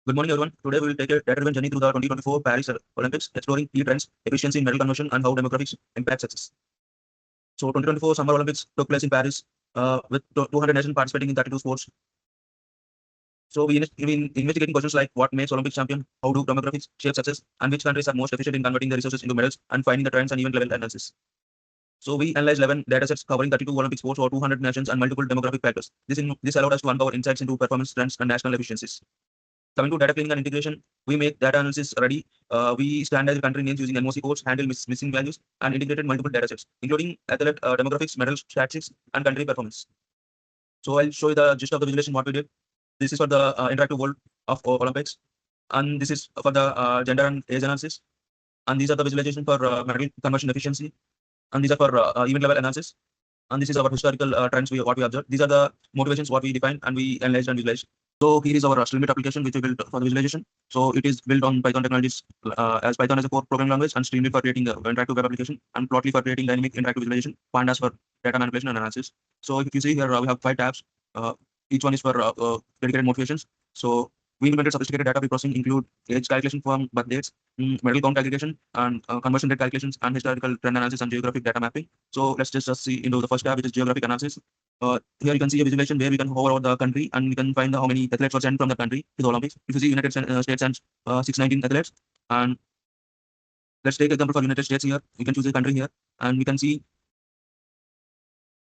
Good morning, everyone. Today we will take a data-driven journey through the 2024 Paris Olympics, exploring key trends, efficiency in medal conversion, and how demographics impact success. So, 2024 Summer Olympics took place in Paris with 200 nations participating in 32 sports. So, we investigating questions like what makes Olympics champion, how do demographics shape success, and which countries are most efficient in converting the resources into medals, and finding the trends and event level analysis. So, we analyzed 11 datasets covering 32 Olympic sports or 200 nations and multiple demographic factors. This allowed us to uncover insights into performance trends and national efficiencies. Coming to data cleaning and integration, we make data analysis ready. We standardize country names using MOC codes, handle missing values, and integrated multiple datasets, including athlete demographics, medal statistics, and country performance. So I'll show you the gist of the visualization what we did. This is for the interactive world of Olympics, and this is for the gender and age analysis. And these are the visualization for medal conversion efficiency, and these are for event level analysis. And this is our historical trends what we observed. These are the motivations what we defined and we analyzed and visualized. So here is our Streamlit application which we built for the visualization. So it is built on Python technologies as Python is a core programming language, and Streamlit for creating the interactive web application, and Plotly for creating dynamic interactive visualization, Pandas for data manipulation and analysis. So if you see here, we have 5 tabs. Each one is for dedicated motivations. So we implemented sophisticated data processing, include age calculation from birth dates, medal count aggregation, and conversion rate calculations, and historical trend analysis and geographic data mapping. So let's just see into the first tab, which is geographic analysis. Here you can see a visualization where we can hover over the country and we can find how many athletes were sent from the country to the Olympics. If you see United States and 619 athletes, and let's take example for United States here. We can choose a country here, and we can see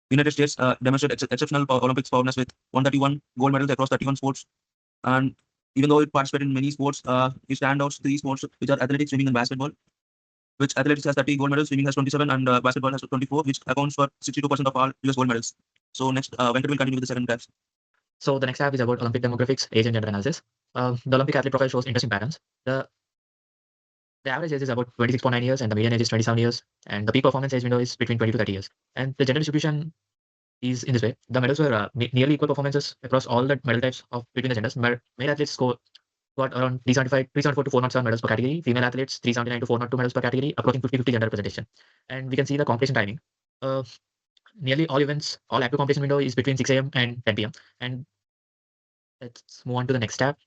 United States demonstrated exceptional Olympics performance with 131 gold medals across 31 sports. And even though it participated in many sports, it stands out 3 sports, which are athletics, swimming, and basketball. Which athletics has 30 gold medals, swimming has 27, and basketball has 24, which accounts for 62% of all US gold medals. So next, Venkat will continue with the second tab. So the next tab is about Olympic demographics, age and gender analysis. The Olympic athlete profile shows interesting patterns. The average age is about 26.9 years and the median age is 27 years. And the peak performance age window is between 20 to 30 years. And the gender distribution is in this way. The medals were nearly equal performances across all the medal types between the genders. Male athletes got around 374 to 407 medals per category. Female athletes 379 to 402 medals per category, approaching 50-50 gender representation. And we can see the competition timing. Nearly all events, all active competition window is between 6 a.m. and 10 p.m. And let's move on to the next tab,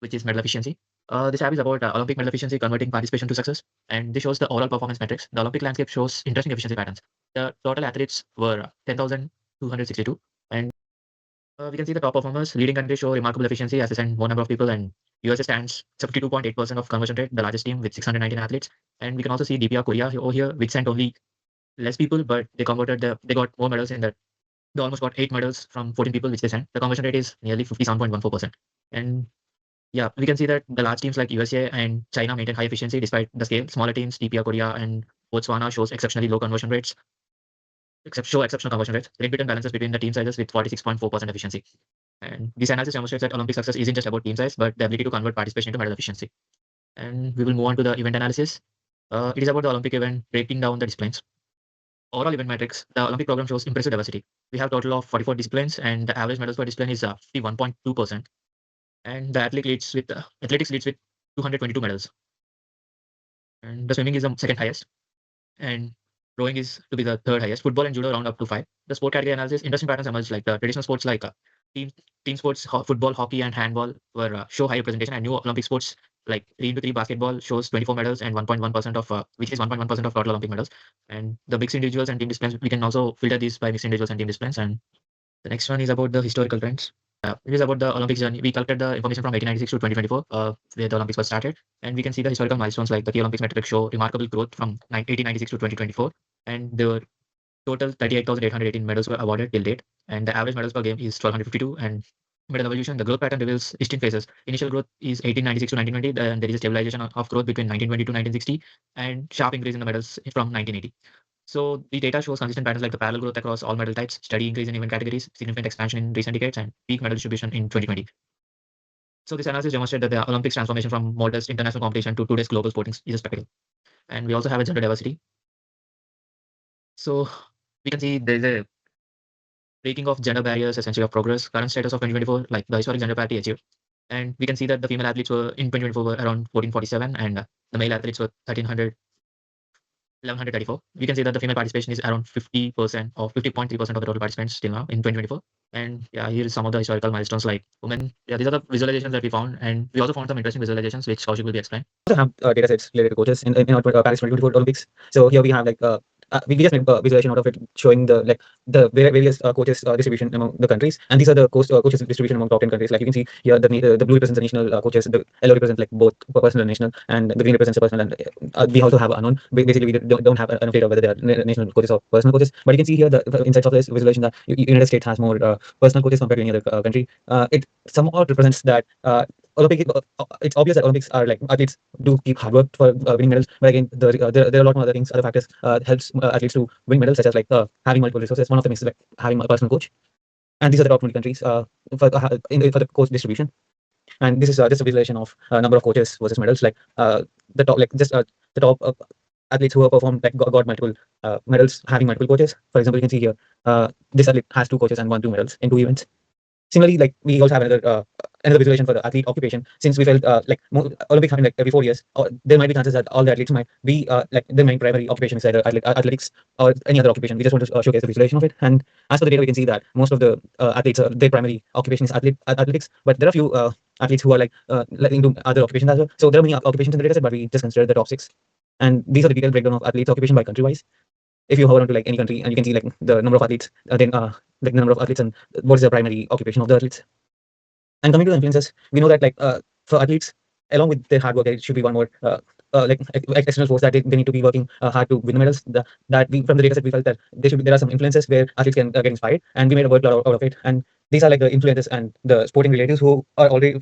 which is medal efficiency. This tab is about Olympic medal efficiency, converting participation to success. And this shows the overall performance metrics. The Olympic landscape shows interesting efficiency patterns. The total athletes were 10,262. And we can see the top performers. Leading countries show remarkable efficiency as they send more number of people, and USA stands 72.8% of conversion rate, the largest team with 619 athletes. And we can also see DPR Korea over here, which sent only less people, but they converted they got more medals in that. They almost got 8 medals from 14 people which they sent. The conversion rate is nearly 57.14%. And yeah, we can see that the large teams like USA and China maintain high efficiency despite the scale. Smaller teams, DPR Korea and Botswana shows exceptionally low conversion rates. Show exceptional conversion rates. Great Britain balances between the team sizes with 46.4% efficiency. And this analysis demonstrates that Olympic success isn't just about team size, but the ability to convert participation into medal efficiency. And we will move on to the event analysis. It is about the Olympic event, breaking down the disciplines. Overall event metrics, the Olympic program shows impressive diversity. We have a total of 44 disciplines, and the average medals per discipline is 51.2%. And the athletics leads with 222 medals. And the swimming is the second highest. And rowing is to be the third highest. Football and judo round up to 5. The sport category analysis, interesting patterns emerge, like the traditional sports like team sports, football, hockey, and handball were show high representation, and new Olympic sports like 3x3 basketball shows 24 medals and 1.1% of which is 1.1% of total Olympic medals. And the mixed individuals and team disciplines, we can also filter these by mixed individuals and team disciplines. And the next one is about the historical trends. It is about the Olympics journey. We collected the information from 1896 to 2024, where the Olympics was started, and we can see the historical milestones like the key Olympics metrics show remarkable growth from 1896 to 2024, and there were total 38,818 medals were awarded till date, and the average medals per game is 1,252. And medal evolution, the growth pattern reveals distinct phases. Initial growth is 1896 to 1920, and there is a stabilization of growth between 1920 to 1960, and sharp increase in the medals from 1980. So the data shows consistent patterns like the parallel growth across all medal types, steady increase in event categories, significant expansion in recent decades, and peak medal distribution in 2020. So this analysis demonstrates that the Olympics transformation from modest international competition to today's global sporting is a spectacle. And we also have a gender diversity. So we can see there is a breaking of gender barriers, a century of progress. Current status of 2024, like the historic gender parity achieved. And we can see that the female athletes were in 2024 were around 1447, and the male athletes were 1300 1134. We can see that the female participation is around 50% or 50.3% of the total participants till now in 2024. And yeah, here is some of the historical milestones like women. Yeah, these are the visualizations that we found, and we also found some interesting visualizations which Kaushik will be explained. We also have data sets related to coaches in our Paris 2024 Olympics. So here we have we just made a visualization out of it showing the various coaches distribution among the countries, and these are the coaches distribution among top 10 countries. Like you can see here, the blue represents the national coaches, the yellow represents like both personal and national, and the green represents the personal. And we also have unknown. Basically, we don't have enough data whether they are national coaches or personal coaches. But you can see here the insights of this visualization that United States has more personal coaches compared to any other country. It somewhat represents that. Olympic, it's obvious that Olympics are like athletes do keep hard work for winning medals, but again, there are a lot more other things, other factors helps athletes to win medals, such as having multiple resources. One of them is like having a personal coach, and these are the top 20 countries for the coach distribution. And this is just a visualization of number of coaches versus medals. Like the top, like just the top athletes who have performed like got multiple medals having multiple coaches. For example, you can see here this athlete has 2 coaches and won 2 medals in 2 events. Similarly, like we also have another visualization for the athlete occupation. Since we felt Olympics happen like every 4 years, or there might be chances that all the athletes might be like their main primary occupation is either athletics or any other occupation. We just want to showcase the visualization of it. And as for the data, we can see that most of the athletes, their primary occupation is athletics, but there are a few athletes who are like into other occupations as well. So there are many occupations in the data set, but we just consider the top 6. And these are the detailed breakdown of athletes occupation by country wise. If you hover onto like any country, and you can see like the number of athletes, then like the number of athletes and what is the primary occupation of the athletes. And coming to the influences, we know that for athletes, along with their hard work, there should be one more external force that they need to be working hard to win the medals. That we from the data set we felt that there are some influences where athletes can get inspired, and we made a workload out of it. And these are like the influences and the sporting relatives who are already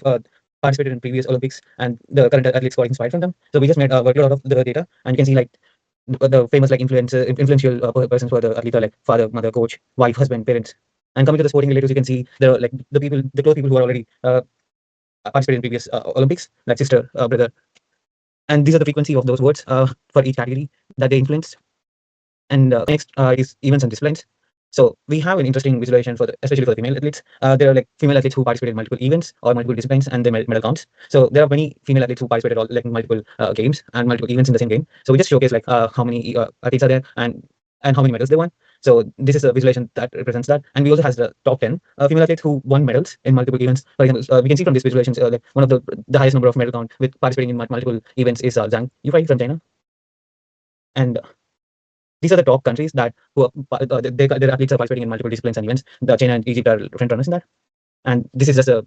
participated in previous Olympics, and the current athletes got inspired from them. So we just made a workload out of the data, and you can see like the famous like influential persons for the athlete are like father, mother, coach, wife, husband, parents. And coming to the sporting relatives, you can see the close people who are already participated in previous Olympics, like sister, brother. And these are the frequency of those words for each category that they influence. And next is events and disciplines. So we have an interesting visualization especially for the female athletes. There are like female athletes who participate in multiple events or multiple disciplines, and their medal counts. So there are many female athletes who participate all like multiple games and multiple events in the same game. So we just showcase like how many athletes are there and how many medals they won. So this is a visualization that represents that. And we also has the top 10 female athletes who won medals in multiple events. For example, we can see from this visualization like one of the highest number of medal count with participating in multiple events is Zhang Yufei from China. And these are the top countries that their athletes are participating in multiple disciplines and events. The China and Egypt are front runners in that. And this is just a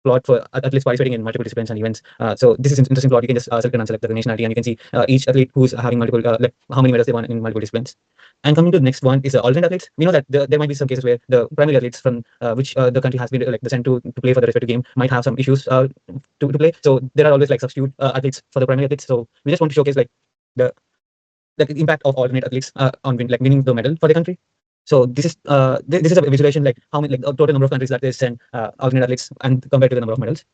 plot for athletes participating in multiple disciplines and events. So this is an interesting plot. You can just select and unselect the nationality, and you can see each athlete who's having multiple like how many medals they won in multiple disciplines. And coming to the next one is alternate athletes. We know that there might be some cases where the primary athletes from which the country has been like sent to play for the respective game might have some issues to play. So there are always like substitute athletes for the primary athletes. So we just want to showcase like the impact of alternate athletes on winning the medal for the country. So this is a visualization like how many total number of countries that they send alternate athletes and compared to the number of medals.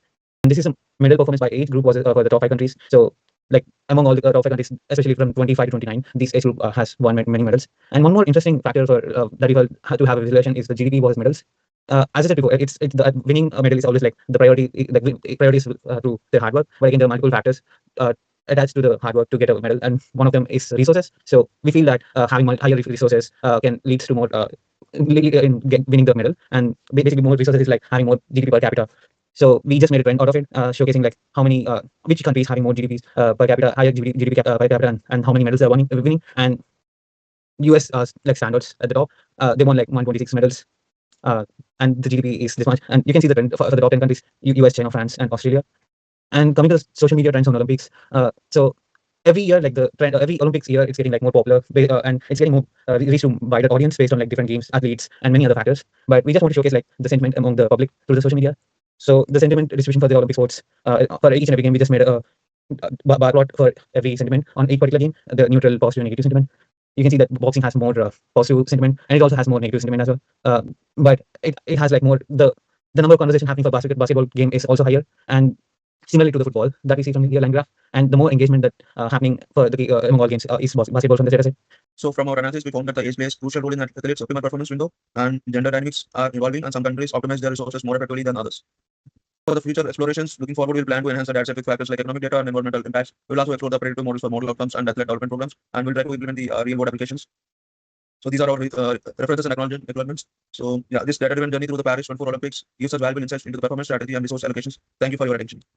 And this is a medal performance by age group was for the top 5 countries. So like among all the top 5 countries, especially from 25 to 29, this age group has won many medals. And one more interesting factor for that we have to have a visualization is the GDP versus medals. As I said before, it's the winning a medal is always like the priority. The priorities to their hard work, but again there are multiple factors attached to the hard work to get a medal, and one of them is resources. So we feel that having higher resources can lead to more in winning the medal, and basically more resources is like having more GDP per capita. So we just made a trend out of it, showcasing like how many which countries having more GDPs per capita, higher GDP per capita, and how many medals they are winning. And US like standards at the top, they won like 126 medals. And the GDP is this much, and you can see the trend for the top 10 countries: US, China, France, and Australia. And coming to the social media trends on Olympics, so every year, like the trend, every Olympics year, it's getting like more popular, and it's getting more reach to wider audience based on like different games, athletes, and many other factors. But we just want to showcase like the sentiment among the public through the social media. So the sentiment distribution for the Olympic sports for each and every game, we just made a bar plot for every sentiment on each particular game, the neutral, positive, and negative sentiment. You can see that boxing has more positive sentiment, and it also has more negative sentiment as well. But it has like more the number of conversation happening for basketball game is also higher, and similarly to the football that we see from the line graph, and the more engagement that happening for the among all games is basketball from the data set. So from our analysis, we found that the age plays crucial role in athletes' optimal performance window, and gender dynamics are evolving, and some countries optimize their resources more effectively than others. For the future explorations, looking forward, we'll plan to enhance the data set with factors like economic data and environmental impacts. We'll also explore the predictive models for model outcomes and athlete development programs, and we'll try to implement the real-world applications. So these are our references and acknowledgements. So yeah, this data-driven journey through the Paris 24 Olympics gives us valuable insights into the performance strategy and resource allocations. Thank you for your attention.